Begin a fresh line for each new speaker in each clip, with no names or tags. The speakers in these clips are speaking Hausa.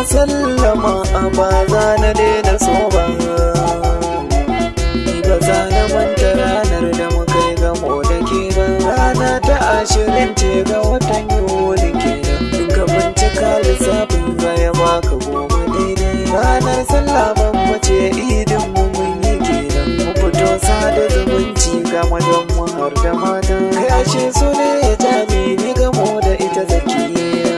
sallama a ba za na daina so ba. Ni ba za na manta ranar da muka yi gamo da ke ba. Rana ta 20 ce ga watan Yuli kenan. In ka bincika lissafin zai baka 10 daidai. Ranar sallah babba ce idin mu mun yi kenan. Mu fito sada zumunci ga mazan mu har da mata. Kai ashe so ne ya jami ni gamo da ita Zakiya.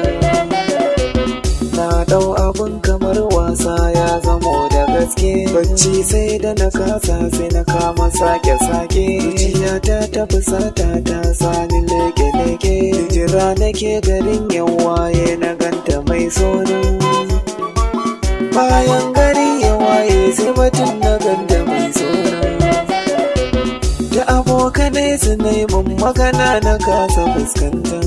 Na dau abun kamar wasa ya zamo da gaske. Bacci sai da na kasa sai na kama sake-sake. Zuciyata ta fusata ta sani leke-leke. Jira nake garin yawaye na ganta mai sono. Bayan gari ya waye sai batun na ganta mai sono. Da abokanai su mun magana na kasa fuskanta.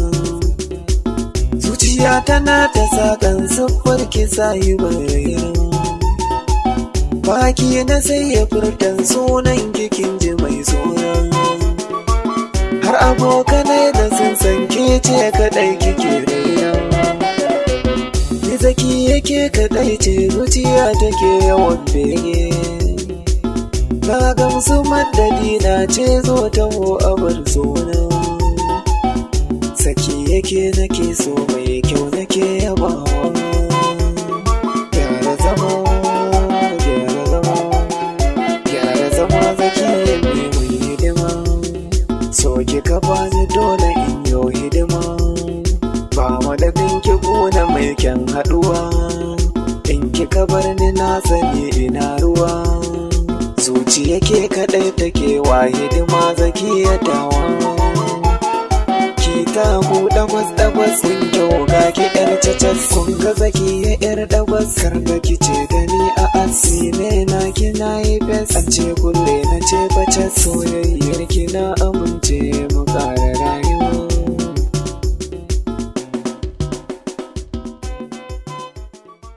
Zuciya tana ta sakan siffar kisa yi bayyana. Baki na sai ya furtan sunan kikin ji mai tsoron. Har abokanai da sun san ke ce kadai kike raina. Ni Zaki yake kadai ce zuciya take yawan bege. Na gamsu madadi na ce zo ta mu abar suna. Saki yake nake so mai kyau nake yabawa. Gyara zama Zakiya mai hidima. So kika bani dole in yo hidima. Ba madadin ki kuna mai kyan haduwa. In kika bar ni na sani ina ruwa. Zuciya ke kadai take wa hidima Zakiya tawa. Ta ku dagwas kun kyau ga ki yar cacas. Kun ga Zakiya yar dagwas karga ki ce da ni a asi ne na kina yi fes. An ce kulle na ce bacas soyayyar kina